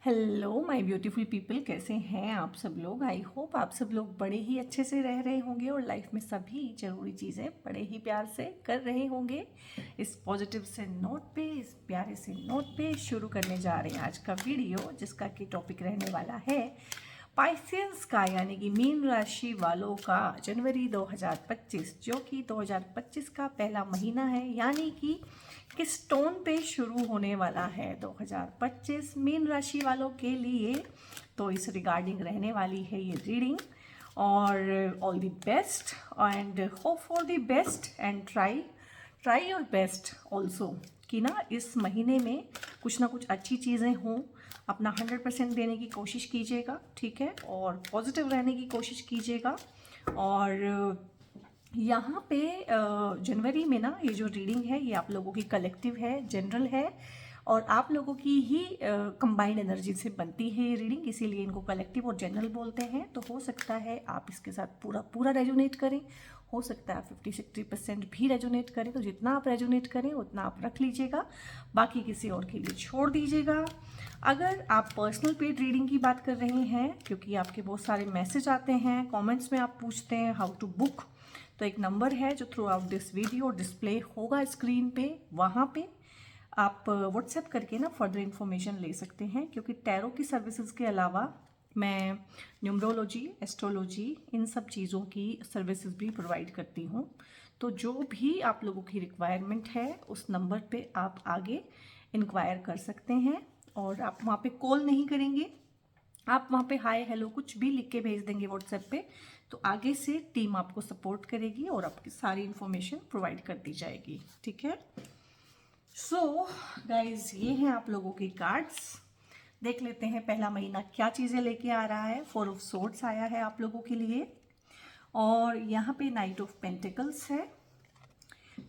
Hello my beautiful people, कैसे हैं आप सब लोग। आई होप आप सब लोग बड़े ही अच्छे से रह रहे होंगे और लाइफ में सभी ज़रूरी चीज़ें बड़े ही प्यार से कर रहे होंगे। इस पॉजिटिव से नोट पे, इस प्यारे से नोट पे शुरू करने जा रहे हैं आज का वीडियो, जिसका कि टॉपिक रहने वाला है पाइसेंस का, यानी कि मीन राशि वालों का जनवरी 2025, जो कि 2025 का पहला महीना है, यानी कि किस टोन पे शुरू होने वाला है 2025 मीन राशि वालों के लिए। तो इस रिगार्डिंग रहने वाली है ये रीडिंग। और all the best and hope for the best and try your best also, कि ना इस महीने में कुछ ना कुछ अच्छी चीज़ें हों। अपना 100% देने की कोशिश कीजिएगा, ठीक है, और पॉजिटिव रहने की कोशिश कीजिएगा। और यहाँ पे जनवरी में ना ये जो रीडिंग है ये आप लोगों की कलेक्टिव है, जनरल है, और आप लोगों की ही कंबाइंड एनर्जी से बनती है ये रीडिंग, इसीलिए इनको कलेक्टिव और जनरल बोलते हैं। तो हो सकता है आप इसके साथ पूरा रेजोनेट करें, हो सकता है 50-60% भी रेजोनेट करें। तो जितना आप रेजोनेट करें उतना आप रख लीजिएगा, बाकी किसी और के लिए छोड़ दीजिएगा। अगर आप पर्सनल पेड रीडिंग की बात कर रहे हैं, क्योंकि आपके बहुत सारे मैसेज आते हैं, कमेंट्स में आप पूछते हैं हाउ टू बुक, तो एक नंबर है जो through out this video display होगा स्क्रीन पे, वहाँ पे आप व्हाट्सएप करके ना फर्दर इन्फॉर्मेशन ले सकते हैं। क्योंकि टैरो की सर्विसेज के अलावा मैं न्यूमरोलॉजी, एस्ट्रोलॉजी, इन सब चीज़ों की सर्विसेज भी प्रोवाइड करती हूँ। तो जो भी आप लोगों की रिक्वायरमेंट है उस नंबर पे आप आगे इंक्वायर कर सकते हैं। और आप वहाँ पे कॉल नहीं करेंगे, आप वहाँ पे हाय हेलो कुछ भी लिख के भेज देंगे व्हाट्सएप पे, तो आगे से टीम आपको सपोर्ट करेगी और आपकी सारी इन्फॉर्मेशन प्रोवाइड कर दी जाएगी, ठीक है। सो गाइज, ये हैं आप लोगों की कार्ड्स। देख लेते हैं पहला महीना क्या चीज़ें लेके आ रहा है। 4 ऑफ सोर्ड्स आया है आप लोगों के लिए, और यहाँ पे नाइट ऑफ पेंटिकल्स है,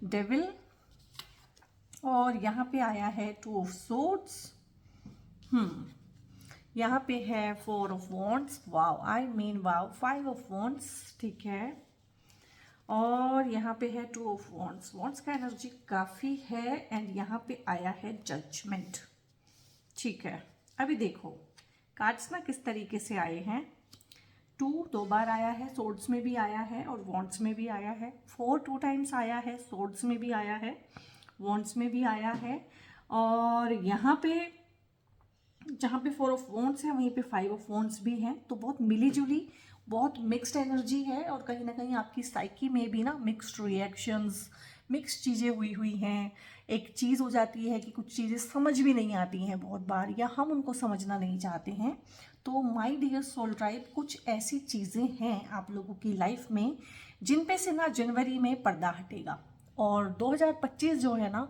डेविल, और यहाँ पे आया है 2 ऑफ सोर्ड्स, यहाँ पे है 4 of wands, wow, I mean wow, 5 of wands, ठीक है, और यहाँ पे है 2 ऑफ वॉन्ड्स। वॉन्ड्स का एनर्जी काफ़ी है, एंड यहाँ पे आया है जजमेंट, ठीक है। अभी देखो कार्ड्स ना किस तरीके से आए हैं। 2 2 बार आया है, सोर्ड्स में भी आया है और वॉन्ड्स में भी आया है। 4 2 टाइम्स आया है, सोर्ड्स में भी आया है, वॉन्ड्स में भी आया है। और यहाँ पे जहाँ पे 4 ऑफ वॉन्ड्स है वहीं पे 5 ऑफ वॉन्ड्स भी हैं। तो बहुत मिली जुली, बहुत मिक्स्ड एनर्जी है, और कहीं ना कहीं आपकी साइकी में भी ना मिक्स्ड रिएक्शंस, मिक्स्ड चीज़ें हुई हैं। एक चीज़ हो जाती है कि कुछ चीज़ें समझ भी नहीं आती हैं बहुत बार, या हम उनको समझना नहीं चाहते हैं। तो माय डियर सोल ट्राइब, कुछ ऐसी चीज़ें हैं आप लोगों की लाइफ में जिन पे से ना जनवरी में पर्दा हटेगा। और 2025 जो है ना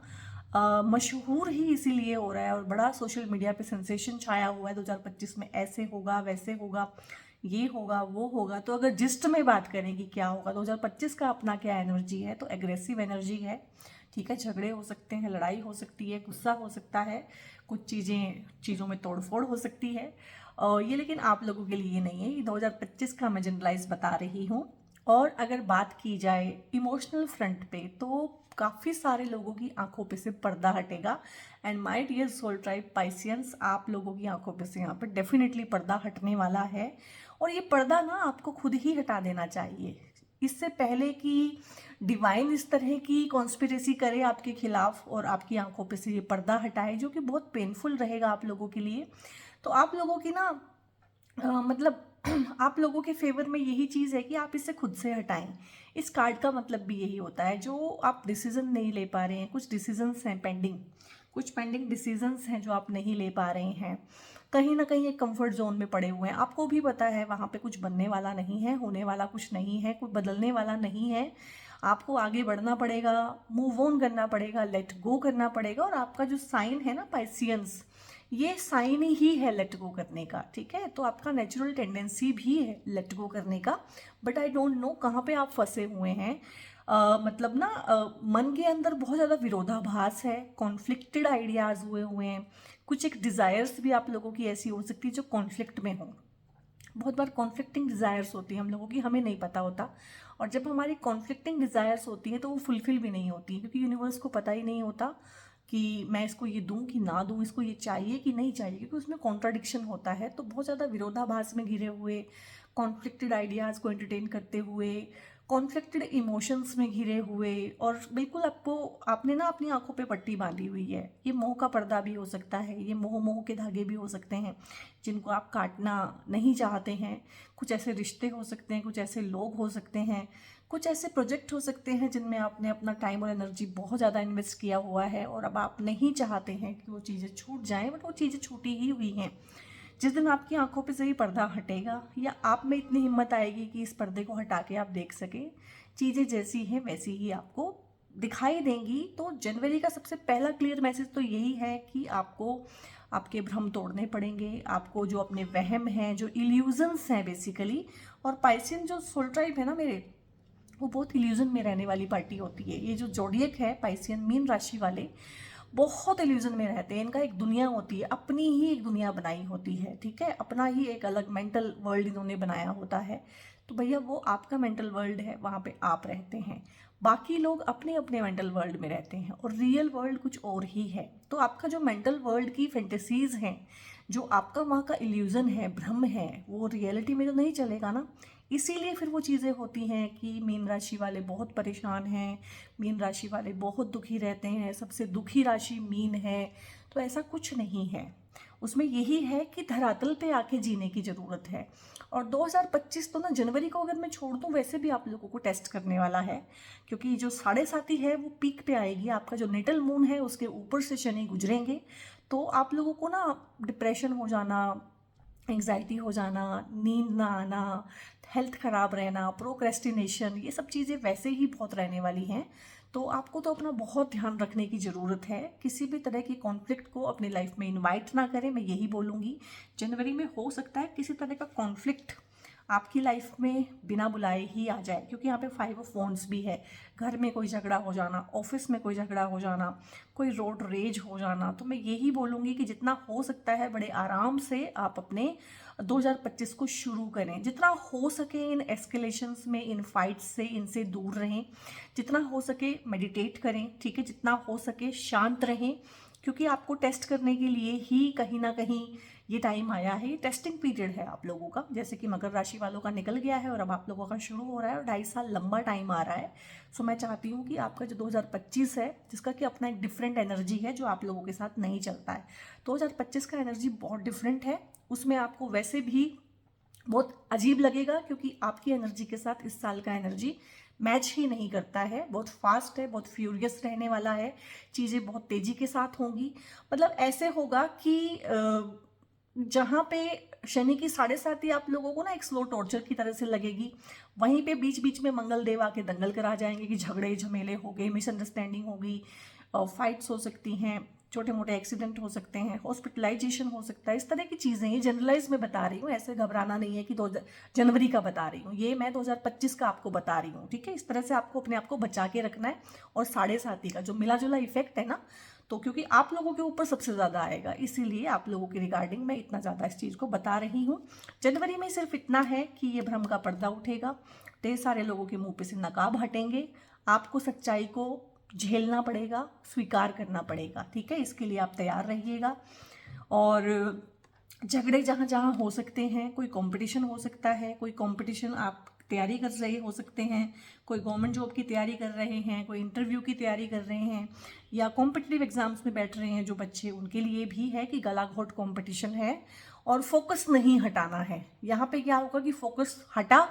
मशहूर ही इसीलिए हो रहा है, और बड़ा सोशल मीडिया पे सेंसेशन छाया हुआ है 2025 में ऐसे होगा, वैसे होगा, ये होगा, वो होगा। तो अगर जिस्ट में बात करें कि क्या होगा 2025 का, अपना क्या एनर्जी है, तो एग्रेसिव एनर्जी है, ठीक है। झगड़े हो सकते हैं, लड़ाई हो सकती है, गुस्सा हो सकता है, कुछ चीज़ों में तोड़फोड़ हो सकती है। ये लेकिन आप लोगों के लिए नहीं है, ये 2025 का मैं जनरलाइज बता रही हूँ। और अगर बात की जाए इमोशनल फ्रंट पे, तो काफ़ी सारे लोगों की आंखों पे से पर्दा हटेगा। And my dear soul tribe Pisceans, आप लोगों की आंखों पे से यहाँ पे डेफिनेटली पर्दा हटने वाला है। और ये पर्दा ना आपको खुद ही हटा देना चाहिए, इससे पहले कि डिवाइन इस तरह की कॉन्स्पिरेसी करे आपके खिलाफ और आपकी आंखों पे से ये पर्दा हटाए, जो कि बहुत पेनफुल रहेगा आप लोगों के लिए। तो आप लोगों की ना मतलब आप लोगों के फेवर में यही चीज़ है कि आप इसे खुद से हटाएं। इस कार्ड का मतलब भी यही होता है, जो आप डिसीजन नहीं ले पा रहे हैं, कुछ डिसीजंस हैं पेंडिंग, कुछ पेंडिंग डिसीजंस हैं जो आप नहीं ले पा रहे हैं, कहीं ना कहीं एक कंफर्ट जोन में पड़े हुए हैं। आपको भी पता है वहाँ पे कुछ बनने वाला नहीं है, होने वाला कुछ नहीं है, कुछ बदलने वाला नहीं है। आपको आगे बढ़ना पड़ेगा, मूव ऑन करना पड़ेगा, लेट गो करना पड़ेगा। और आपका जो साइन है ना पाइसियंस, ये साइन ही है लेट गो करने का, ठीक है। तो आपका नेचुरल टेंडेंसी भी है लेट गो करने का, बट आई डोंट नो कहाँ पे आप फंसे हुए हैं। मतलब ना मन के अंदर बहुत ज़्यादा विरोधाभास है, कॉन्फ्लिक्टेड आइडियाज़ हुए हैं। कुछ एक डिज़ायर्स भी आप लोगों की ऐसी हो सकती है जो कॉन्फ्लिक्ट में हो। बहुत बार कॉन्फ्लिक्टिंग डिज़ायर्स होती है हम लोगों की, हमें नहीं पता होता। और जब हमारी कॉन्फ्लिक्टिंग डिज़ायर्स होती हैं तो वो फुलफिल भी नहीं होती, क्योंकि यूनिवर्स को पता ही नहीं होता कि मैं इसको ये दूं कि ना दूं, इसको ये चाहिए कि नहीं चाहिए, क्योंकि उसमें कॉन्ट्राडिक्शन होता है। तो बहुत ज़्यादा विरोधाभास में घिरे हुए, कॉन्फ्लिक्टेड आइडियाज़ को एंटरटेन करते हुए, कॉन्फ्लिक्टेड इमोशंस में घिरे हुए, और बिल्कुल आपने ना अपनी आंखों पे पट्टी बांधी हुई है। ये मोह का पर्दा भी हो सकता है, ये मोह के धागे भी हो सकते हैं जिनको आप काटना नहीं चाहते हैं। कुछ ऐसे रिश्ते हो सकते हैं, कुछ ऐसे लोग हो सकते हैं, कुछ ऐसे प्रोजेक्ट हो सकते हैं जिनमें आपने अपना टाइम और एनर्जी बहुत ज़्यादा इन्वेस्ट किया हुआ है, और अब आप नहीं चाहते हैं कि वो चीज़ें छूट जाएं, बट वो चीज़ें छूटी ही हुई हैं। जिस दिन आपकी आंखों पे से ये पर्दा हटेगा, या आप में इतनी हिम्मत आएगी कि इस पर्दे को हटा के आप देख सकें, चीज़ें जैसी हैं वैसी ही आपको दिखाई देंगी। तो जनवरी का सबसे पहला क्लियर मैसेज तो यही है कि आपको आपके भ्रम तोड़ने पड़ेंगे, आपको जो अपने वहम हैं, जो इल्यूजन्स हैं बेसिकली। और पाइसियन जो सोल ट्राइब है ना मेरे, वो बहुत इल्यूजन में रहने वाली पार्टी होती है। ये जो जोडियक है पाइसियन मीन राशि वाले, बहुत इल्यूजन में रहते हैं। इनका एक दुनिया होती है, अपनी ही एक दुनिया बनाई होती है, ठीक है, अपना ही एक अलग मेंटल वर्ल्ड इन्होंने बनाया होता है। तो भैया वो आपका मेंटल वर्ल्ड है, वहाँ पे आप रहते हैं, बाकी लोग अपने अपने मेंटल वर्ल्ड में रहते हैं, और रियल वर्ल्ड कुछ और ही है। तो आपका जो मेंटल वर्ल्ड की फैंटेसीज हैं, जो आपका वहाँ का इल्यूजन है, भ्रम है, वो रियलिटी में तो नहीं चलेगा ना। इसीलिए फिर वो चीज़ें होती हैं कि मीन राशि वाले बहुत परेशान हैं, मीन राशि वाले बहुत दुखी रहते हैं, सबसे दुखी राशि मीन है। तो ऐसा कुछ नहीं है, उसमें यही है कि धरातल पे आके जीने की ज़रूरत है। और 2025 तो ना, जनवरी को अगर मैं छोड़ दूँ, वैसे भी आप लोगों को टेस्ट करने वाला है, क्योंकि जो 7.5 है वो पीक पे आएगी। आपका जो नेटल मून है उसके ऊपर से शनि गुजरेंगे, तो आप लोगों को ना डिप्रेशन हो जाना, एंग्जाइटी हो जाना, नींद ना आना, हेल्थ ख़राब रहना, प्रोक्रेस्टिनेशन, ये सब चीज़ें वैसे ही बहुत रहने वाली हैं। तो आपको तो अपना बहुत ध्यान रखने की ज़रूरत है। किसी भी तरह की कॉन्फ्लिक्ट को अपनी लाइफ में इनवाइट ना करें, मैं यही बोलूँगी। जनवरी में हो सकता है किसी तरह का कॉन्फ्लिक्ट आपकी लाइफ में बिना बुलाए ही आ जाए, क्योंकि यहाँ पे 5 ऑफ वॉन्ड्स भी है। घर में कोई झगड़ा हो जाना, ऑफिस में कोई झगड़ा हो जाना, कोई रोड रेज हो जाना। तो मैं यही बोलूँगी कि जितना हो सकता है बड़े आराम से आप अपने 2025 को शुरू करें। जितना हो सके इन एस्केलेशंस में, इन फाइट्स से, इनसे दूर रहें। जितना हो सके मेडिटेट करें, ठीक है, जितना हो सके शांत रहें, क्योंकि आपको टेस्ट करने के लिए ही कहीं ना कहीं ये टाइम आया है। ये टेस्टिंग पीरियड है आप लोगों का, जैसे कि मकर राशि वालों का निकल गया है और अब आप लोगों का शुरू हो रहा है, और 2.5 साल लंबा टाइम आ रहा है। सो मैं चाहती हूँ कि आपका जो 2025 है, जिसका कि अपना एक डिफरेंट एनर्जी है जो आप लोगों के साथ नहीं चलता है, 2025 का एनर्जी बहुत डिफरेंट है। उसमें आपको वैसे भी बहुत अजीब लगेगा, क्योंकि आपकी एनर्जी के साथ इस साल का एनर्जी मैच ही नहीं करता है। बहुत फास्ट है, बहुत फ्यूरियस रहने वाला है, चीज़ें बहुत तेज़ी के साथ होंगी। मतलब ऐसे होगा कि जहाँ पे शनि की 7.5 आप लोगों को ना एक स्लो टॉर्चर की तरह से लगेगी, वहीं पे बीच बीच में मंगल देव आके दंगल करा जाएंगे कि झगड़े झमेले हो गए, मिसअंडरस्टैंडिंग होगी, फाइट्स हो सकती हैं, छोटे मोटे एक्सीडेंट हो सकते हैं, हॉस्पिटलाइजेशन हो सकता है। इस तरह की चीज़ें, ये जनरलाइज में बता रही हूँ, ऐसे घबराना नहीं है कि 2 जनवरी का बता रही हूँ, ये मैं 2025 का आपको बता रही हूँ, ठीक है। इस तरह से आपको अपने आप को बचा के रखना है। और 7.5 का जो मिला जुला इफेक्ट है ना, तो क्योंकि आप लोगों के ऊपर सबसे ज़्यादा आएगा, इसीलिए आप लोगों के रिगार्डिंग मैं इतना ज़्यादा इस चीज़ को बता रही हूँ। जनवरी में सिर्फ इतना है कि ये भ्रम का पर्दा उठेगा, ढेर सारे लोगों के मुंह पे से नकाब हटेंगे, आपको सच्चाई को झेलना पड़ेगा, स्वीकार करना पड़ेगा, ठीक है। इसके लिए आप तैयार रहिएगा। और झगड़े जहाँ जहाँ हो सकते हैं, कोई कंपटीशन हो सकता है, कोई कंपटीशन आप तैयारी कर रहे हो सकते हैं, कोई गवर्नमेंट जॉब की तैयारी कर रहे हैं, कोई इंटरव्यू की तैयारी कर रहे हैं, या कॉम्पिटिटिव एग्जाम्स में बैठ रहे हैं जो बच्चे, उनके लिए भी है कि गला घोट कॉम्पिटिशन है। और फोकस नहीं हटाना है। यहाँ पे क्या होगा कि फोकस हटा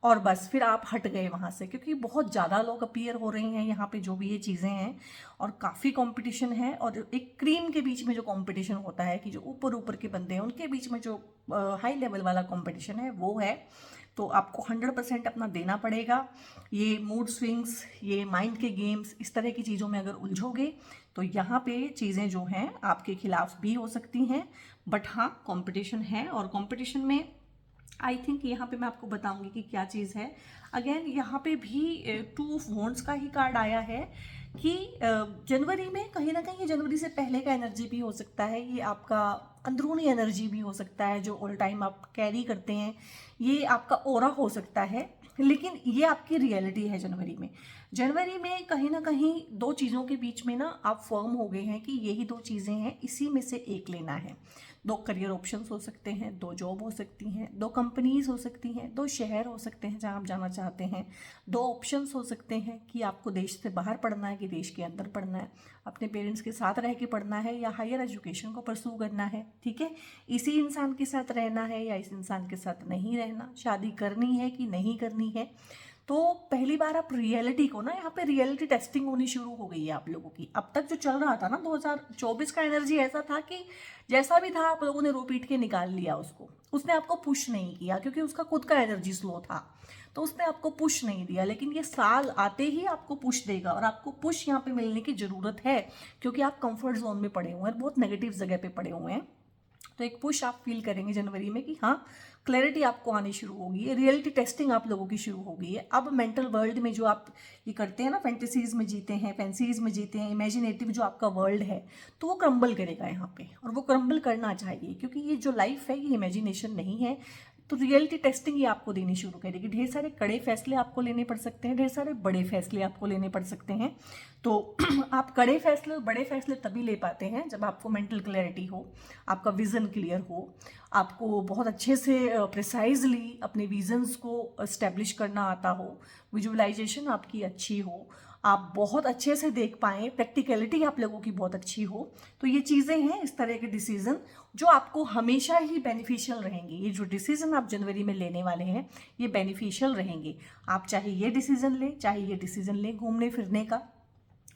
और बस फिर आप हट गए वहाँ से, क्योंकि बहुत ज़्यादा लोग अपीयर हो रहे हैं यहाँ पे, जो भी ये चीज़ें हैं, और काफ़ी कंपटीशन है। और एक क्रीम के बीच में जो कंपटीशन होता है कि जो ऊपर ऊपर के बंदे हैं उनके बीच में जो हाई लेवल वाला कंपटीशन है वो है। तो आपको 100% अपना देना पड़ेगा। ये मूड स्विंग्स, ये माइंड के गेम्स, इस तरह की चीज़ों में अगर उलझोगे तो यहाँ पे चीज़ें जो हैं आपके खिलाफ भी हो सकती हैं। बट हाँ, कंपटीशन है, और कंपटीशन में आई थिंक यहाँ पे मैं आपको बताऊंगी कि क्या चीज़ है। अगेन यहाँ पे भी 2 ऑफ वॉन्ड्स का ही कार्ड आया है कि जनवरी में कहीं ना कहीं, ये जनवरी से पहले का एनर्जी भी हो सकता है। ये आपका अंदरूनी एनर्जी भी हो सकता है जो ऑल टाइम आप कैरी करते हैं, ये आपका ऑरा हो सकता है, लेकिन ये आपकी रियलिटी है जनवरी में। जनवरी में कहीं ना कहीं दो चीज़ों के बीच में ना आप फर्म हो गए हैं कि यही दो चीज़ें हैं, इसी में से एक लेना है। दो करियर ऑप्शंस हो सकते हैं, दो जॉब हो सकती हैं, दो कंपनीज हो सकती हैं, दो शहर हो सकते हैं जहां आप जाना चाहते हैं, दो ऑप्शंस हो सकते हैं कि आपको देश से बाहर पढ़ना है कि देश के अंदर पढ़ना है, अपने पेरेंट्स के साथ रह के पढ़ना है या हायर एजुकेशन को परस्यू करना है, ठीक है, इसी इंसान के साथ रहना है या इस इंसान के साथ नहीं रहना, शादी करनी है कि नहीं करनी है। तो पहली बार आप रियलिटी को ना, यहाँ पे रियलिटी टेस्टिंग होनी शुरू हो गई है आप लोगों की। अब तक जो चल रहा था ना 2024 का एनर्जी ऐसा था कि जैसा भी था आप लोगों ने रो पीट के निकाल लिया उसको, उसने आपको पुश नहीं किया क्योंकि उसका खुद का एनर्जी स्लो था, तो उसने आपको पुश नहीं दिया। लेकिन ये साल आते ही आपको पुश देगा, और आपको पुश यहाँ पे मिलने की जरूरत है क्योंकि आप कंफर्ट जोन में पड़े हुए हैं, बहुत नेगेटिव जगह पे पड़े हुए हैं। तो एक पुश आप फील करेंगे जनवरी में कि हाँ, क्लैरिटी आपको आनी शुरू होगी है, रियलिटी टेस्टिंग आप लोगों की शुरू हो गई है। अब मेंटल वर्ल्ड में जो आप ये करते हैं ना, फैंटेसीज में जीते हैं, फैंसीज में जीते हैं, इमेजिनेटिव जो आपका वर्ल्ड है, तो वो क्रम्बल करेगा यहाँ पे, और वो क्रम्बल करना चाहिए क्योंकि ये जो लाइफ है ये इमेजिनेशन नहीं है। तो रियलिटी टेस्टिंग ये आपको देनी शुरू करेगी। ढेर सारे कड़े फैसले आपको लेने पड़ सकते हैं, ढेर सारे बड़े फैसले आपको लेने पड़ सकते हैं। तो आप कड़े फैसले और बड़े फैसले तभी ले पाते हैं जब आपको मेंटल क्लैरिटी हो, आपका विजन क्लियर हो, आपको बहुत अच्छे से प्रिसाइजली अपने विजन्स को एस्टेब्लिश करना आता हो, विजुअलाइजेशन आपकी अच्छी हो, आप बहुत अच्छे से देख पाएँ, प्रैक्टिकलिटी आप लोगों की बहुत अच्छी हो। तो ये चीज़ें हैं, इस तरह के डिसीजन जो आपको हमेशा ही बेनिफिशियल रहेंगे। ये जो डिसीजन आप जनवरी में लेने वाले हैं ये बेनिफिशियल रहेंगे। आप चाहे ये डिसीजन लें, चाहे ये डिसीजन लें घूमने फिरने का,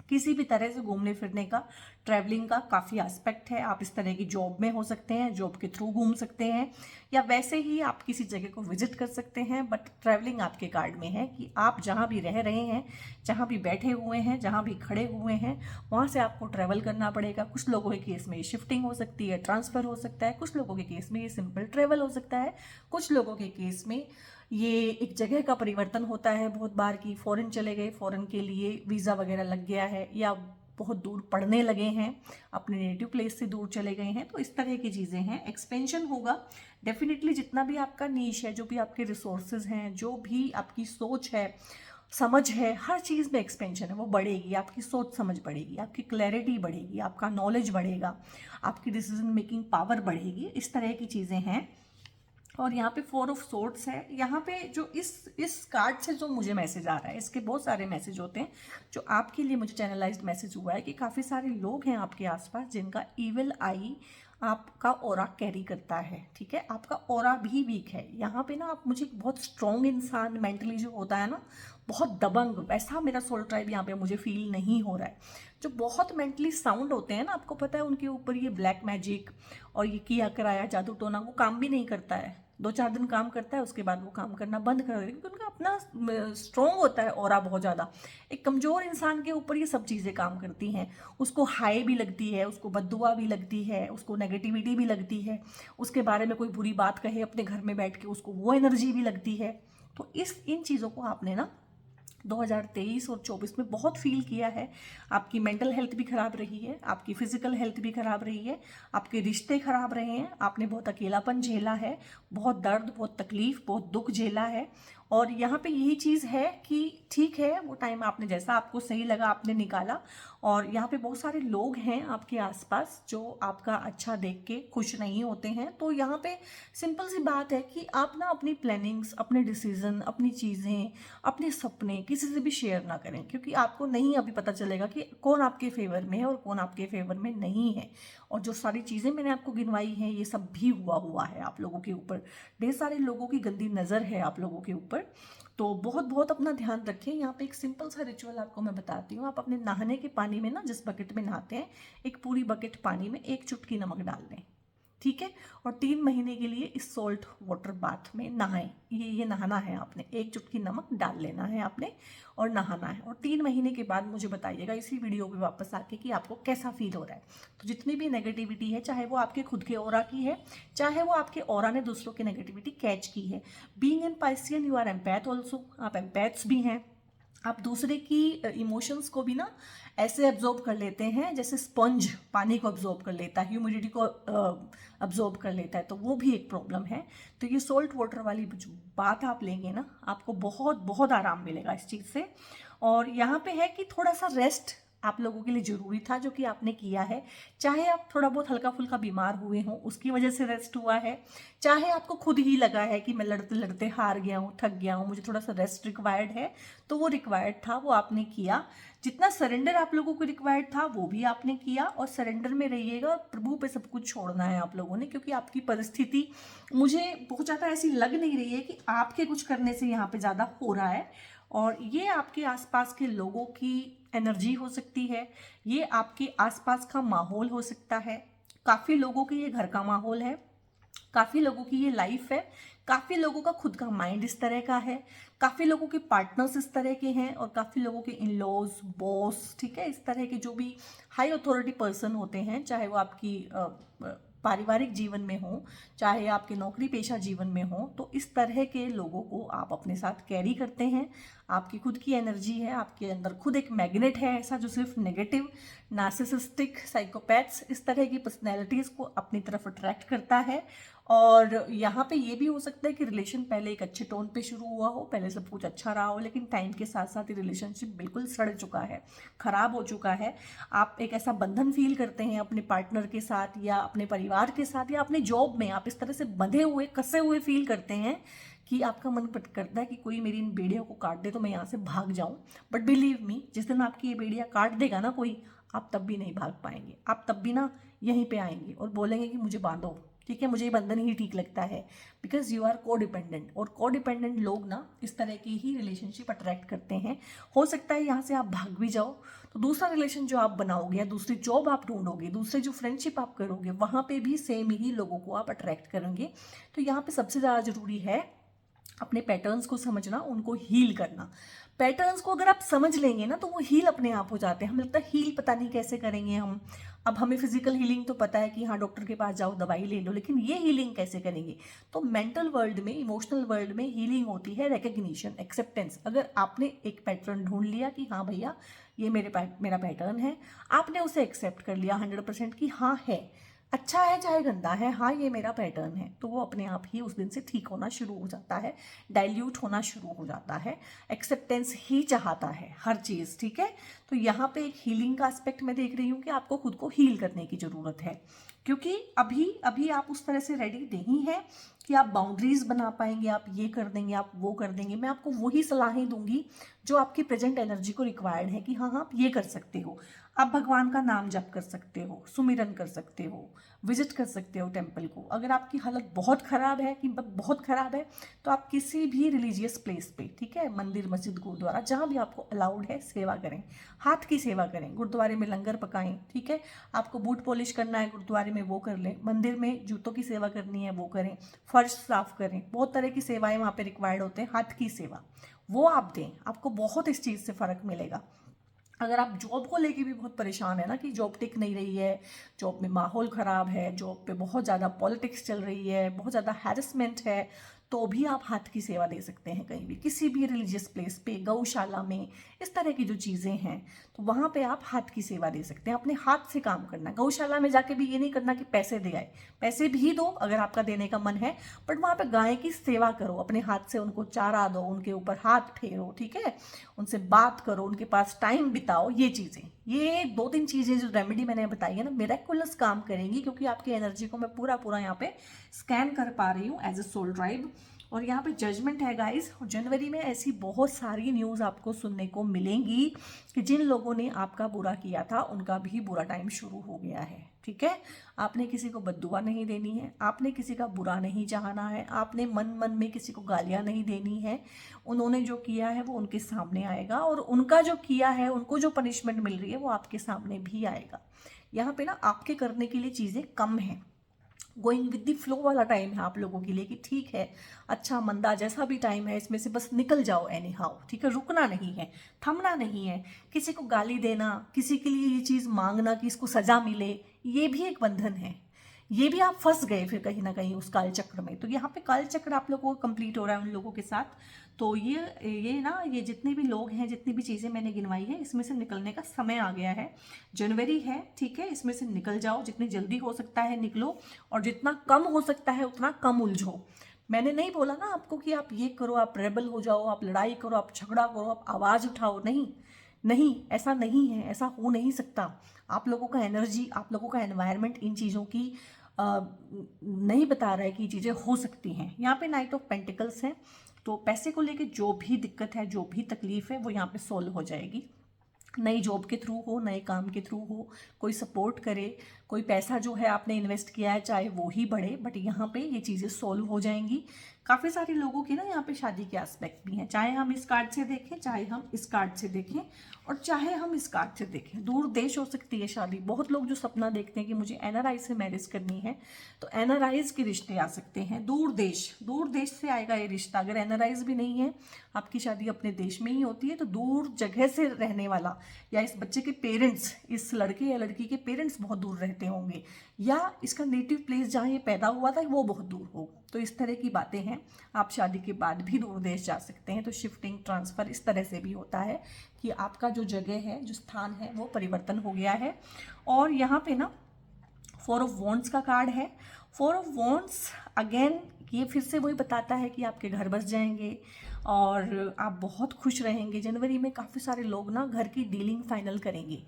किसी भी तरह से घूमने फिरने का, ट्रैवलिंग का काफ़ी एस्पेक्ट है। आप इस तरह की जॉब में हो सकते हैं, जॉब के थ्रू घूम सकते हैं, या वैसे ही आप किसी जगह को विजिट कर सकते हैं। बट ट्रैवलिंग आपके कार्ड में है कि आप जहाँ भी रह रहे हैं, जहाँ भी बैठे हुए हैं, जहाँ भी खड़े हुए हैं, वहाँ से आपको ट्रैवल करना पड़ेगा। कुछ लोगों के केस में ये शिफ्टिंग हो सकती है, ट्रांसफ़र हो सकता है, कुछ लोगों के केस में ये सिंपल ट्रैवल हो सकता है, कुछ लोगों के केस में ये एक जगह का परिवर्तन होता है बहुत बार की, फॉरेन चले गए, फॉरेन के लिए वीज़ा वगैरह लग गया है, या बहुत दूर पढ़ने लगे हैं, अपने नेटिव प्लेस से दूर चले गए हैं। तो इस तरह की चीज़ें हैं। एक्सपेंशन होगा डेफिनेटली, जितना भी आपका नीश है, जो भी आपके रिसोर्सेज हैं, जो भी आपकी सोच है, समझ है, हर चीज़ में एक्सपेंशन है, वो बढ़ेगी। आपकी सोच समझ बढ़ेगी, आपकी क्लैरिटी बढ़ेगी, आपका नॉलेज बढ़ेगा, आपकी डिसीजन मेकिंग पावर बढ़ेगी। इस तरह की चीज़ें हैं। और यहाँ पे 4 ऑफ सोर्ड्स है। यहाँ पे जो इस कार्ड से जो मुझे मैसेज आ रहा है, इसके बहुत सारे मैसेज होते हैं जो आपके लिए मुझे चैनलाइज्ड मैसेज हुआ है कि काफ़ी सारे लोग हैं आपके आसपास जिनका ईविल आई आपका ऑरा कैरी करता है, ठीक है। आपका ऑरा भी वीक है यहाँ पे ना। आप मुझे बहुत स्ट्रॉन्ग इंसान मेंटली जो होता है ना, बहुत दबंग, वैसा मेरा सोल ट्राइब यहाँ पे मुझे फील नहीं हो रहा है। जो बहुत मेंटली साउंड होते हैं ना, आपको पता है उनके ऊपर ये ब्लैक मैजिक और ये किया कराया जादू टोना वो काम भी नहीं करता है। 2-4 दिन काम करता है, उसके बाद वो काम करना बंद कर देगा क्योंकि उनका अपना स्ट्रॉन्ग होता है ऑरा बहुत ज़्यादा। एक कमज़ोर इंसान के ऊपर ये सब चीज़ें काम करती हैं। उसको हाई भी लगती है, उसको बद्दुआ भी लगती है, उसको नेगेटिविटी भी लगती है, उसके बारे में कोई बुरी बात कहे अपने घर में बैठ के उसको वो एनर्जी भी लगती है। तो इन चीज़ों को आपने ना 2023 और 24 में बहुत फील किया है। आपकी मेंटल हेल्थ भी खराब रही है, आपकी फिजिकल हेल्थ भी खराब रही है, आपके रिश्ते खराब रहे हैं, आपने बहुत अकेलापन झेला है, बहुत दर्द, बहुत तकलीफ, बहुत दुख झेला है। और यहाँ पे यही चीज़ है कि ठीक है, वो टाइम आपने जैसा आपको सही लगा आपने निकाला। और यहाँ पे बहुत सारे लोग हैं आपके आसपास जो आपका अच्छा देख के खुश नहीं होते हैं। तो यहाँ पे सिंपल सी बात है कि आप ना अपनी प्लानिंग्स, अपने डिसीजन, अपनी चीज़ें, अपने सपने किसी से भी शेयर ना करें, क्योंकि आपको नहीं अभी पता चलेगा कि कौन आपके फेवर में है और कौन आपके फेवर में नहीं है। और जो सारी चीज़ें मैंने आपको गिनवाई हैं ये सब भी हुआ है आप लोगों के ऊपर। ढेर सारे लोगों की गंदी नज़र है आप लोगों के ऊपर। तो बहुत बहुत अपना ध्यान रखें। यहाँ पे एक सिंपल सा रिचुअल आपको मैं बताती हूँ। आप अपने नहाने के पानी में ना, जिस बकेट में नहाते हैं, एक पूरी बकेट पानी में 1 चुटकी नमक डाल दें, ठीक है। और 3 महीने के लिए इस सॉल्ट वाटर बाथ में नहाएं। ये नहाना है आपने, 1 चुटकी नमक डाल लेना है आपने और नहाना है। और 3 महीने के बाद मुझे बताइएगा इसी वीडियो पे वापस आके कि आपको कैसा फील हो रहा है। तो जितनी भी नेगेटिविटी है, चाहे वो आपके खुद के ऑरा की है, चाहे वो आपके ऑरा ने दूसरों की नेगेटिविटी कैच की है। Being an Piscean you are empath also, आप एम्पैथ्स भी हैं। आप दूसरे की इमोशंस को भी ना ऐसे अब्जॉर्ब कर लेते हैं जैसे स्पंज पानी को अब्जॉर्ब कर लेता है, ह्यूमिडिटी को अब्जॉर्ब कर लेता है, तो वो भी एक प्रॉब्लम है। तो ये सॉल्ट वाटर वाली जो बात आप लेंगे ना, आपको बहुत बहुत आराम मिलेगा इस चीज़ से। और यहाँ पे है कि थोड़ा सा रेस्ट आप लोगों के लिए ज़रूरी था, जो कि आपने किया है। चाहे आप थोड़ा बहुत हल्का फुल्का बीमार हुए हों, उसकी वजह से रेस्ट हुआ है, चाहे आपको खुद ही लगा है कि मैं लड़ते लड़ते हार गया हूँ, थक गया हूँ, मुझे थोड़ा सा रेस्ट रिक्वायर्ड है, तो वो रिक्वायर्ड था, वो आपने किया। जितना सरेंडर आप लोगों को रिक्वायर्ड था वो भी आपने किया, और सरेंडर में रहिएगा और प्रभु पे सब कुछ छोड़ना है आप लोगों ने, क्योंकि आपकी परिस्थिति मुझे बहुत ज़्यादा ऐसी लग नहीं रही है कि आपके कुछ करने से यहाँ पे ज़्यादा हो रहा है। और ये आपके आसपास के लोगों की एनर्जी हो सकती है, ये आपके आसपास का माहौल हो सकता है, काफ़ी लोगों के ये घर का माहौल है, काफ़ी लोगों की ये लाइफ है, काफ़ी लोगों का खुद का माइंड इस तरह का है, काफ़ी लोगों के पार्टनर्स इस तरह के हैं, और काफ़ी लोगों के इन लॉज, बॉस, ठीक है, इस तरह के जो भी हाई अथॉरिटी पर्सन होते हैं, चाहे वो आपकी पारिवारिक जीवन में हो, चाहे आपके नौकरी पेशा जीवन में हो, तो इस तरह के लोगों को आप अपने साथ कैरी करते हैं। आपकी खुद की एनर्जी है, आपके अंदर खुद एक मैग्नेट है ऐसा, जो सिर्फ नेगेटिव, नार्सिसिस्टिक, साइकोपैथ्स, इस तरह की पर्सनैलिटीज़ को अपनी तरफ अट्रैक्ट करता है। और यहाँ पे ये भी हो सकता है कि रिलेशन पहले एक अच्छे टोन पे शुरू हुआ हो, पहले सब कुछ अच्छा रहा हो, लेकिन टाइम के साथ साथ ये रिलेशनशिप बिल्कुल सड़ चुका है, खराब हो चुका है। आप एक ऐसा बंधन फील करते हैं अपने पार्टनर के साथ, या अपने परिवार के साथ, या अपने जॉब में आप इस तरह से बंधे हुए, कसे हुए फील करते हैं कि आपका मन करता है कि कोई मेरी इन बेड़ियों को काट दे तो मैं यहाँ से भाग जाऊँ। बट बिलीव मी, जिस दिन आपकी ये बेड़ियाँ काट देगा ना कोई, आप तब भी नहीं भाग पाएंगे, आप तब भी ना यहीं पे आएंगे और बोलेंगे कि मुझे बांधो, ठीक है, मुझे ये बंधन ही ठीक लगता है, बिकॉज यू आर को डिपेंडेंट। और को डिपेंडेंट लोग ना इस तरह की ही रिलेशनशिप अट्रैक्ट करते हैं। हो सकता है यहाँ से आप भाग भी जाओ, तो दूसरा रिलेशन जो आप बनाओगे, या दूसरी जॉब आप ढूंढोगे, दूसरे जो फ्रेंडशिप आप करोगे, वहाँ पे भी सेम ही लोगों को आप अट्रैक्ट करेंगे। तो यहाँ पे सबसे ज़्यादा ज़रूरी है अपने पैटर्न्स को समझना, उनको हील करना। पैटर्न्स को अगर आप समझ लेंगे ना, तो वो हील अपने आप हो जाते हैं। हमें लगता है हील पता नहीं कैसे करेंगे हम। अब हमें फिजिकल हीलिंग तो पता है कि हाँ डॉक्टर के पास जाओ, दवाई ले लो, लेकिन ये हीलिंग कैसे करेंगे? तो मेंटल वर्ल्ड में, इमोशनल वर्ल्ड में हीलिंग होती है रिकग्निशन, एक्सेप्टेंस। अगर आपने एक पैटर्न ढूंढ लिया कि हाँ भैया ये मेरा पैटर्न है, आपने उसे एक्सेप्ट कर लिया 100% कि हाँ है, अच्छा है चाहे गंदा है, हाँ ये मेरा पैटर्न है, तो वो अपने आप ही उस दिन से ठीक होना शुरू हो जाता है, डाइल्यूट होना शुरू हो जाता है। एक्सेप्टेंस ही चाहता है हर चीज़, ठीक है। तो यहाँ पे एक हीलिंग का एस्पेक्ट मैं देख रही हूँ कि आपको खुद को हील करने की ज़रूरत है, क्योंकि अभी अभी आप उस तरह से रेडी नहीं है कि आप बाउंड्रीज बना पाएंगे, आप ये कर देंगे, आप वो कर देंगे। मैं आपको वही सलाहें दूंगी जो आपकी प्रेजेंट एनर्जी को रिक्वायर्ड है कि हाँ आप ये कर सकते हो। आप भगवान का नाम जप कर सकते हो, सुमिरन कर सकते हो, विजिट कर सकते हो टेम्पल को। अगर आपकी हालत बहुत ख़राब है, कि बहुत ख़राब है, तो आप किसी भी रिलीजियस प्लेस पे, ठीक है, मंदिर, मस्जिद, गुरुद्वारा, जहाँ भी आपको अलाउड है, सेवा करें, हाथ की सेवा करें। गुरुद्वारे में लंगर पकाएं, ठीक है, आपको बूट पॉलिश करना है गुरुद्वारे में, वो कर लें। मंदिर में जूतों की सेवा करनी है, वो करें। फर्श साफ करें, बहुत तरह की सेवाएं वहाँ पे रिक्वायर्ड होते हैं, हाथ की सेवा वो आप दें, आपको बहुत इस चीज़ से फ़र्क मिलेगा। अगर आप जॉब को लेके भी बहुत परेशान है ना, कि जॉब टिक नहीं रही है, जॉब में माहौल ख़राब है, जॉब पे बहुत ज़्यादा पॉलिटिक्स चल रही है, बहुत ज़्यादा हैरेसमेंट है, तो भी आप हाथ की सेवा दे सकते हैं कहीं भी, किसी भी रिलीजियस प्लेस पे, गौशाला में, इस तरह की जो चीज़ें हैं, तो वहाँ पे आप हाथ की सेवा दे सकते हैं। अपने हाथ से काम करना। गौशाला में जाके भी ये नहीं करना कि पैसे दे आए, पैसे भी दो अगर आपका देने का मन है, बट वहाँ पे गाय की सेवा करो, अपने हाथ से उनको चारा दो, उनके ऊपर हाथ फेरो, ठीक है, उनसे बात करो, उनके पास टाइम बिताओ। ये चीज़ें, ये 2-3 चीज़ें जो रेमेडी मैंने बताई है ना, मिरेकुलस काम करेंगी, क्योंकि आपकी एनर्जी को मैं पूरा यहाँ पे स्कैन कर पा रही हूँ एज ए सोल ड्राइव। और यहाँ पे जजमेंट है गाइस। जनवरी में ऐसी बहुत सारी न्यूज़ आपको सुनने को मिलेंगी कि जिन लोगों ने आपका बुरा किया था उनका भी बुरा टाइम शुरू हो गया है, ठीक है। आपने किसी को बद्दुआ नहीं देनी है, आपने किसी का बुरा नहीं चाहना है, आपने मन मन में किसी को गालियाँ नहीं देनी है। उन्होंने जो किया है वो उनके सामने आएगा, और उनका जो किया है, उनको जो पनिशमेंट मिल रही है वो आपके सामने भी आएगा। यहाँ पे ना आपके करने के लिए चीज़ें कम हैं, गोइंग विद द फ्लो वाला टाइम है आप लोगों के लिए, कि ठीक है, अच्छा मंदा जैसा भी टाइम है, इसमें से बस निकल जाओ एनी हाउ, ठीक है। रुकना नहीं है, थमना नहीं है। किसी को गाली देना, किसी के लिए ये चीज़ मांगना कि इसको सज़ा मिले, ये भी एक बंधन है। ये भी आप फंस गए फिर कहीं ना कहीं उस काल चक्र में। तो यहाँ पे काल चक्र आप लोगों को कंप्लीट हो रहा है उन लोगों के साथ। तो ये ना, ये जितने भी लोग हैं, जितनी भी चीज़ें मैंने गिनवाई है, इसमें से निकलने का समय आ गया है। जनवरी है, ठीक है, इसमें से निकल जाओ, जितनी जल्दी हो सकता है निकलो, और जितना कम हो सकता है उतना कम उलझो। मैंने नहीं बोला ना आपको कि आप ये करो, आप रेबल हो जाओ, आप लड़ाई करो, आप झगड़ा करो, आप आवाज़ उठाओ। नहीं, नहीं, ऐसा नहीं है, ऐसा हो नहीं सकता। आप लोगों का एनर्जी, आप लोगों का एनवायरनमेंट इन चीज़ों की नहीं बता रहा है कि ये चीज़ें हो सकती हैं। यहाँ पे नाइट ऑफ पेंटिकल्स है, तो पैसे को लेके जो भी दिक्कत है, जो भी तकलीफ है, वो यहाँ पे सॉल्व हो जाएगी। नई जॉब के थ्रू हो, नए काम के थ्रू हो, कोई सपोर्ट करे, कोई पैसा जो है आपने इन्वेस्ट किया है चाहे वो ही बढ़े, बट यहाँ पे ये चीज़ें सॉल्व हो जाएंगी। काफ़ी सारे लोगों की ना यहाँ पे शादी के एस्पेक्ट भी हैं, चाहे हम इस कार्ड से देखें, चाहे हम इस कार्ड से देखें, और चाहे हम इस कार्ड से देखें। दूर देश हो सकती है शादी। बहुत लोग जो सपना देखते हैं कि मुझे एनआरआई से मैरिज करनी है, तो एनआरआईज के रिश्ते आ सकते हैं। दूर देश से आएगा ये रिश्ता। अगर एनआरआईज भी नहीं है, आपकी शादी अपने देश में ही होती है, तो दूर जगह से रहने वाला, या इस बच्चे के पेरेंट्स, इस लड़के या लड़की के पेरेंट्स बहुत दूर रहते होंगे, या इसका नेटिव प्लेस जहाँ ये पैदा हुआ था वो बहुत दूर होगा। तो इस तरह की बातें हैं। आप शादी के बाद भी दूर देश जा सकते हैं। तो शिफ्टिंग, ट्रांसफ़र इस तरह से भी होता है कि आपका जो जगह है, जो स्थान है, वो परिवर्तन हो गया है। और यहाँ पे ना 4 ऑफ वॉन्ड्स का कार्ड है। 4 ऑफ वॉन्ड्स अगेन ये फिर से वही बताता है कि आपके घर बस जाएंगे और आप बहुत खुश रहेंगे। जनवरी में काफ़ी सारे लोग ना घर की डीलिंग फाइनल करेंगे,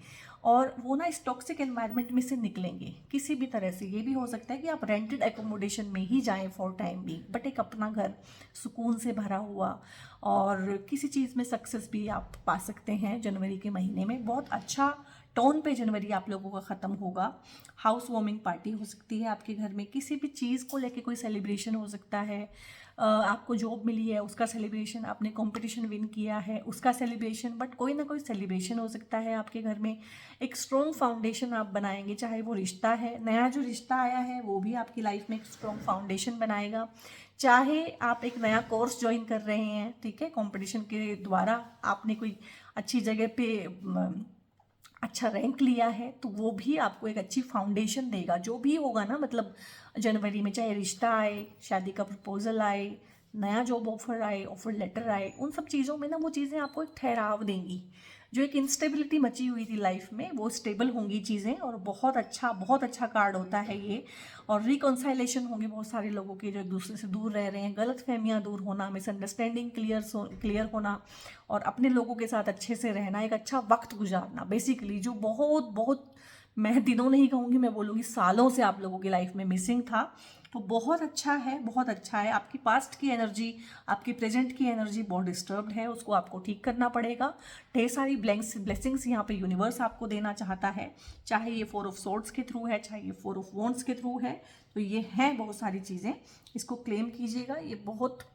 और वो ना इस टॉक्सिक एनवायरनमेंट में से निकलेंगे किसी भी तरह से। ये भी हो सकता है कि आप रेंटेड एकोमोडेशन में ही जाएं फॉर टाइम भी, बट एक अपना घर सुकून से भरा हुआ, और किसी चीज़ में सक्सेस भी आप पा सकते हैं जनवरी के महीने में। बहुत अच्छा टोन पे जनवरी आप लोगों का ख़त्म होगा। हाउस वार्मिंग पार्टी हो सकती है आपके घर में, किसी भी चीज़ को लेके कोई सेलिब्रेशन हो सकता है। आपको जॉब मिली है उसका सेलिब्रेशन, आपने कंपटीशन विन किया है उसका सेलिब्रेशन, बट कोई ना कोई सेलिब्रेशन हो सकता है आपके घर में। एक स्ट्रॉन्ग फाउंडेशन आप बनाएंगे, चाहे वो रिश्ता है, नया जो रिश्ता आया है वो भी आपकी लाइफ में एक स्ट्रॉन्ग फाउंडेशन बनाएगा। चाहे आप एक नया कोर्स ज्वाइन कर रहे हैं, ठीक है, कंपटीशन के द्वारा आपने कोई अच्छी जगह पे अच्छा रैंक लिया है, तो वो भी आपको एक अच्छी फाउंडेशन देगा। जो भी होगा ना, मतलब जनवरी में चाहे रिश्ता आए, शादी का प्रपोजल आए, नया जॉब ऑफर आए, ऑफर लेटर आए, उन सब चीज़ों में ना वो चीज़ें आपको एक ठहराव देंगी। जो एक इंस्टेबिलिटी मची हुई थी लाइफ में, वो स्टेबल होंगी चीज़ें। और बहुत अच्छा कार्ड होता है ये। और रिकॉन्साइलेशन होंगे बहुत सारे लोगों के जो एक दूसरे से दूर रह रहे हैं, गलत फहमियाँ दूर होना, मिसअंडरस्टैंडिंग क्लियर होना, और अपने लोगों के साथ अच्छे से रहना, एक अच्छा वक्त गुजारना बेसिकली, जो बहुत मैं दिनों नहीं कहूँगी, मैं बोलूँगी सालों से आप लोगों की लाइफ में मिसिंग था। तो बहुत अच्छा है, बहुत अच्छा है। आपकी पास्ट की एनर्जी, आपकी प्रेजेंट की एनर्जी बहुत डिस्टर्ब्ड है, उसको आपको ठीक करना पड़ेगा। ढेर सारी ब्लेसिंग्स यहाँ पे यूनिवर्स आपको देना चाहता है, चाहे ये 4 ऑफ सोर्ड्स के थ्रू है, चाहे ये 4 ऑफ वॉन्ड्स के थ्रू है। तो ये हैं बहुत सारी चीज़ें, इसको क्लेम कीजिएगा। ये बहुत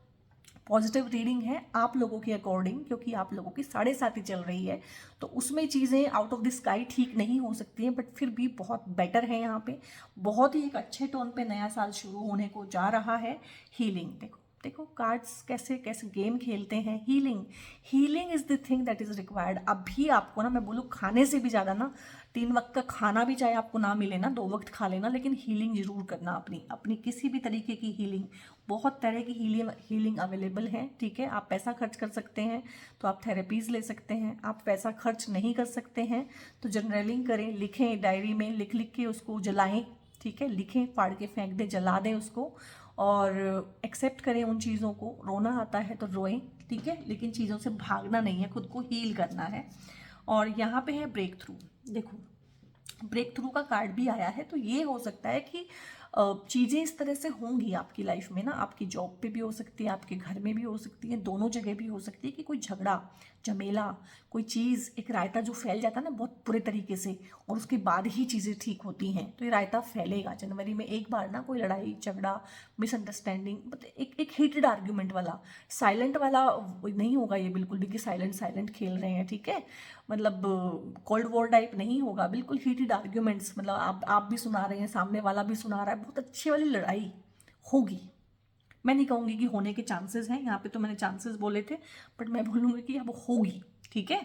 पॉजिटिव रीडिंग है आप लोगों के अकॉर्डिंग, क्योंकि आप लोगों की 7.5 चल रही है, तो उसमें चीज़ें आउट ऑफ द स्काई ठीक नहीं हो सकती हैं, बट फिर भी बहुत बेटर है। यहाँ पे बहुत ही एक अच्छे टोन पे नया साल शुरू होने को जा रहा है। हीलिंग, देखो देखो कार्ड्स कैसे कैसे गेम खेलते हैं। Healing is the thing that is required. अभी आपको ना, मैं बोलूँ खाने से भी ज़्यादा ना, 3 वक्त का खाना भी चाहे आपको ना मिले ना, 2 वक्त खा लेना, लेकिन हीलिंग जरूर करना अपनी किसी भी तरीके की हीलिंग। बहुत तरह की हीलिंग अवेलेबल है, ठीक है। आप पैसा खर्च कर सकते हैं तो आप थेरेपीज़ ले सकते हैं। आप पैसा खर्च नहीं कर सकते हैं तो जर्नलिंग करें, लिखें, डायरी में लिख के उसको जलाएं, ठीक है, लिखें, फाड़ के फेंक दें, जला दें उसको, और एक्सेप्ट करें उन चीज़ों को। रोना आता है तो रोएं, ठीक है, लेकिन चीज़ों से भागना नहीं है, खुद को हील करना है। और यहाँ पे है ब्रेक थ्रू। देखो ब्रेक थ्रू का कार्ड भी आया है, तो ये हो सकता है कि चीज़ें इस तरह से होंगी आपकी लाइफ में ना, आपकी जॉब पे भी हो सकती है, आपके घर में भी हो सकती है, दोनों जगह भी हो सकती है कि कोई झगड़ा झमेला, कोई चीज़, एक रायता जो फैल जाता है ना बहुत बुरे तरीके से, और उसके बाद ही चीज़ें ठीक होती हैं, तो ये रायता फैलेगा जनवरी में एक बार ना। कोई लड़ाई झगड़ा, मिसअंडरस्टैंडिंग, मतलब एक हीटेड आर्ग्यूमेंट वाला, साइलेंट वाला नहीं होगा ये बिल्कुल भी कि साइलेंट खेल रहे हैं, ठीक है, मतलब कोल्ड वॉर टाइप नहीं होगा, बिल्कुल हीटेड आर्ग्यूमेंट्स, मतलब आप भी सुना रहे हैं, सामने वाला भी सुना रहा है, बहुत अच्छी वाली लड़ाई होगी। मैं नहीं कहूँगी कि होने के चांसेस हैं, यहाँ पे तो मैंने चांसेस बोले थे, बट मैं बोलूँगी कि अब होगी, ठीक है।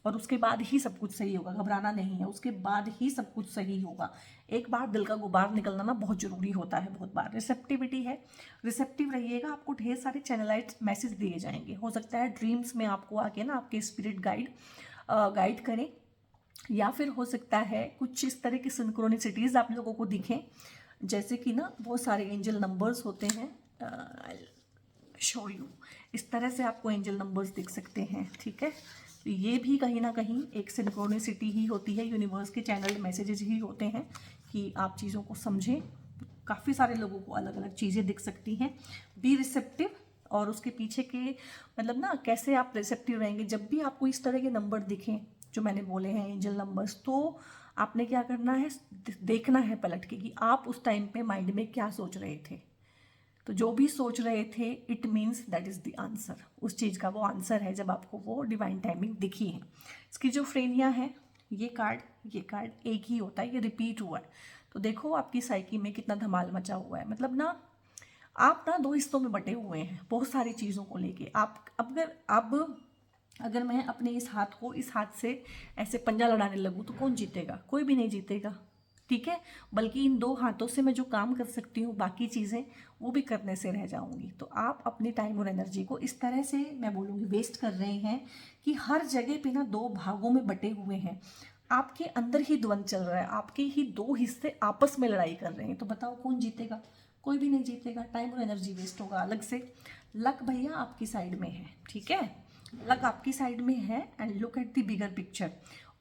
और उसके बाद ही सब कुछ सही होगा, घबराना नहीं है, उसके बाद ही सब कुछ सही होगा। एक बार दिल का गुबार निकलना ना बहुत ज़रूरी होता है। बहुत बार रिसेप्टिविटी है, रिसेप्टिव रहिएगा, आपको ढेर सारे चैनलाइज मैसेज दिए जाएंगे। हो सकता है ड्रीम्स में आपको आके ना आपके स्पिरिट गाइड करें, या फिर हो सकता है कुछ इस तरह की सिंक्रोनिसिटीज़ आप लोगों को दिखें, जैसे कि ना बहुत सारे एंजल नंबर्स होते हैं। शो यू, इस तरह से आपको एंजल नंबर्स दिख सकते हैं, ठीक है। तो ये भी कहीं ना कहीं एक सिंक्रोनिसिटी ही होती है, यूनिवर्स के चैनल मैसेजेस ही होते हैं कि आप चीज़ों को समझें। काफ़ी सारे लोगों को अलग अलग चीज़ें दिख सकती हैं। बी रिसेप्टिव, और उसके पीछे के मतलब ना कैसे आप रिसेप्टिव रहेंगे जब भी आपको इस तरह के नंबर दिखें जो मैंने बोले हैं एंजल नंबर्स, तो आपने क्या करना है, देखना है पलट के कि आप उस टाइम पे माइंड में क्या सोच रहे थे। तो जो भी सोच रहे थे it means that is the answer, उस चीज़ का वो आंसर है जब आपको वो डिवाइन टाइमिंग दिखी है। स्किज़ोफ्रेनिया है, ये कार्ड एक ही होता है, ये रिपीट हुआ है। तो देखो आपकी साइकी में कितना धमाल मचा हुआ है। मतलब ना आप ना दो हिस्सों में बटे हुए हैं बहुत सारी चीज़ों को लेके। आप अगर मैं अपने इस हाथ को इस हाथ से ऐसे पंजा लड़ाने लगूँ तो कौन जीतेगा? कोई भी नहीं जीतेगा, ठीक है। बल्कि इन दो हाथों से मैं जो काम कर सकती हूँ बाकी चीज़ें वो भी करने से रह जाऊंगी। तो आप अपनी टाइम और एनर्जी को इस तरह से मैं बोलूँगी वेस्ट कर रहे हैं कि हर जगह पे ना दो भागों में बटे हुए हैं। आपके अंदर ही द्वंद्व चल रहा है, आपके ही दो हिस्से आपस में लड़ाई कर रहे हैं। तो बताओ कौन जीतेगा? कोई भी नहीं जीतेगा, टाइम और एनर्जी वेस्ट होगा अलग से। लक भैया आपकी साइड में है, ठीक है, लक आपकी साइड में है। And look at the bigger picture.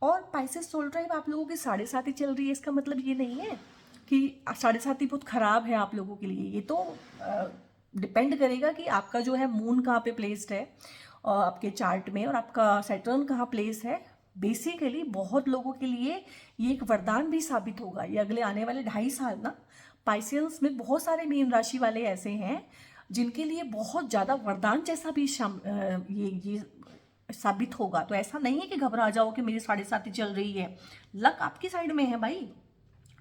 और पाइसेस सोल ड्राइव आप लोगों की 7.5 ही चल रही है, इसका मतलब ये नहीं है कि 7.5 बहुत खराब है आप लोगों के लिए। ये तो डिपेंड करेगा कि आपका जो है मून कहाँ पे प्लेस्ड है आपके चार्ट में, और आपका सैटर्न कहाँ प्लेस है। बेसिकली बहुत लोगों के लिए ये एक वरदान भी साबित होगा। ये अगले आने वाले 2.5 साल ना पाइसेल्स में बहुत सारे मीन राशि वाले ऐसे हैं जिनके लिए बहुत ज़्यादा वरदान जैसा भी ये साबित होगा। तो ऐसा नहीं है कि घबरा जाओ कि मेरी 7.5 ही चल रही है। लक आपकी साइड में है भाई।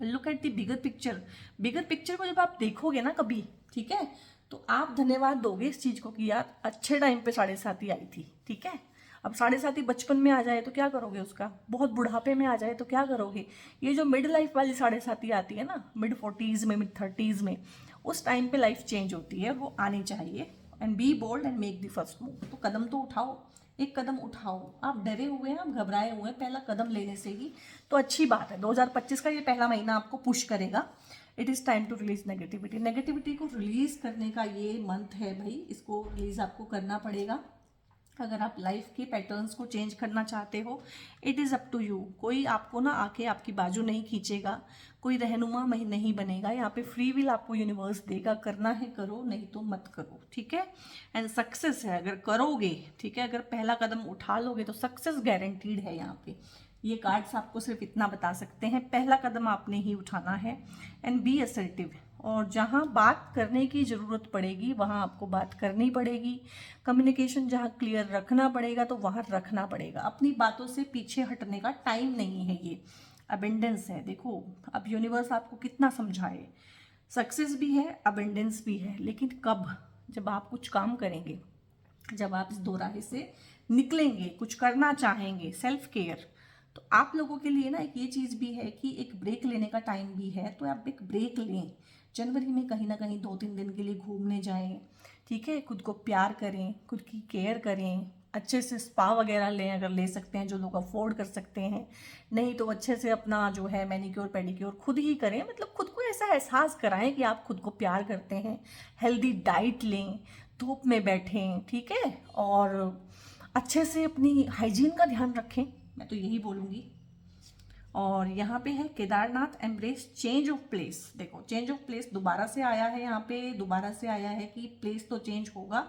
Look at the bigger picture. Bigger picture को जब आप देखोगे ना कभी, ठीक है, तो आप धन्यवाद दोगे इस चीज़ को कि यार अच्छे टाइम पे 7.5 ही आई थी, ठीक है। अब 7.5 बचपन में आ जाए तो क्या करोगे उसका? बहुत बुढ़ापे में आ जाए तो क्या करोगे? ये जो मिड लाइफ वाली 7.5 आती है ना, मिड 40s में, मिड 30s में, उस टाइम पे लाइफ चेंज होती है, वो आनी चाहिए। And be bold and make the first move. तो कदम तो उठाओ, एक कदम उठाओ। आप डरे हुए हैं, आप घबराए हुए हैं, पहला कदम लेने से ही तो अच्छी बात है। 2025 का ये पहला महीना आपको पुश करेगा। It is time to release negativity. Negativity को रिलीज करने का ये मंथ है भाई, इसको रिलीज आपको करना पड़ेगा। अगर आप लाइफ के पैटर्न्स को चेंज करना चाहते हो, it is up to you. कोई आपको ना आके आपकी बाजू नहीं खींचेगा, कोई रहनुमा नहीं बनेगा। यहाँ पे फ्री विल आपको यूनिवर्स देगा, करना है करो, नहीं तो मत करो, ठीक है। एंड सक्सेस है अगर करोगे, ठीक है, अगर पहला कदम उठा लोगे तो सक्सेस गारंटीड है। यहाँ पे ये कार्ड्स आपको सिर्फ इतना बता सकते हैं, पहला कदम आपने ही उठाना है। And be assertive. और जहाँ बात करने की ज़रूरत पड़ेगी वहाँ आपको बात करनी पड़ेगी। कम्युनिकेशन जहाँ क्लियर रखना पड़ेगा तो वहाँ रखना पड़ेगा। अपनी बातों से पीछे हटने का टाइम नहीं है। ये अबेंडेंस है। देखो अब यूनिवर्स आपको कितना समझाए, सक्सेस भी है, अबेंडेंस भी है, लेकिन कब? जब आप कुछ काम करेंगे, जब आप इस दोराहे से निकलेंगे, कुछ करना चाहेंगे, सेल्फ केयर। तो आप लोगों के लिए ना एक ये चीज़ भी है कि एक ब्रेक लेने का टाइम भी है, तो आप एक ब्रेक लें। जनवरी में कहीं ना कहीं 2-3 दिन के लिए घूमने जाएं, ठीक है, खुद को प्यार करें, खुद की केयर करें, अच्छे से स्पा वगैरह लें अगर ले सकते हैं, जो लोग अफोर्ड कर सकते हैं। नहीं तो अच्छे से अपना जो है मैनिक्योर पेडिक्योर खुद ही करें। मतलब खुद को ऐसा एहसास कराएं कि आप खुद को प्यार करते हैं। हेल्दी डाइट लें, धूप में बैठें, ठीक है, और अच्छे से अपनी हाइजीन का ध्यान रखें, मैं तो यही बोलूँगी। और यहाँ पे है Kedarnath embrace change of place. देखो चेंज ऑफ प्लेस दोबारा से आया है, यहाँ पे दोबारा से आया है कि प्लेस तो चेंज होगा,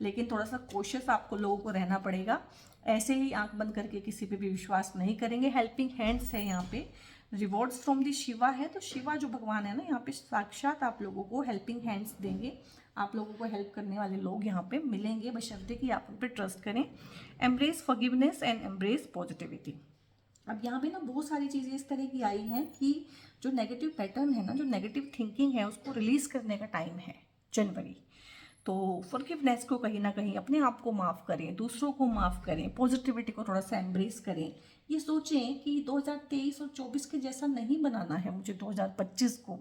लेकिन थोड़ा सा कोशिश आपको लोगों को रहना पड़ेगा। ऐसे ही आंख बंद करके किसी पे भी विश्वास नहीं करेंगे। हेल्पिंग हैंड्स है यहाँ पे, रिवॉर्ड्स फ्रॉम द शिवा है। तो शिवा जो भगवान है ना, यहाँ पे साक्षात आप लोगों को हेल्पिंग हैंड्स देंगे। आप लोगों को हेल्प करने वाले लोग यहाँ पे मिलेंगे, बशर्ते कि आप उन पर ट्रस्ट करें। Embrace forgiveness and embrace positivity. अब यहाँ पे ना बहुत सारी चीज़ें इस तरह की आई हैं कि जो नेगेटिव पैटर्न है ना, जो नेगेटिव थिंकिंग है, उसको रिलीज करने का टाइम है जनवरी। तो फॉरगिवनेस को कहीं ना कहीं अपने आप को माफ़ करें, दूसरों को माफ़ करें, पॉजिटिविटी को थोड़ा सा एम्ब्रेस करें। ये सोचें कि 2023 और 24 के जैसा नहीं बनाना है मुझे 2025 को।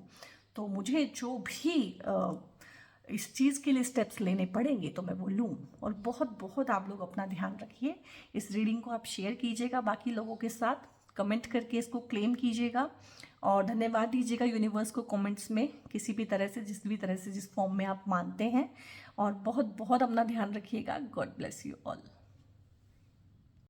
तो मुझे जो भी इस चीज़ के लिए स्टेप्स लेने पड़ेंगे तो मैं वो लूँ। और बहुत बहुत आप लोग अपना ध्यान रखिए। इस रीडिंग को आप शेयर कीजिएगा बाकी लोगों के साथ, कमेंट करके इसको क्लेम कीजिएगा और धन्यवाद दीजिएगा यूनिवर्स को कमेंट्स में, किसी भी तरह से, जिस भी तरह से, जिस फॉर्म में आप मानते हैं। और बहुत बहुत अपना ध्यान रखिएगा। God bless you all.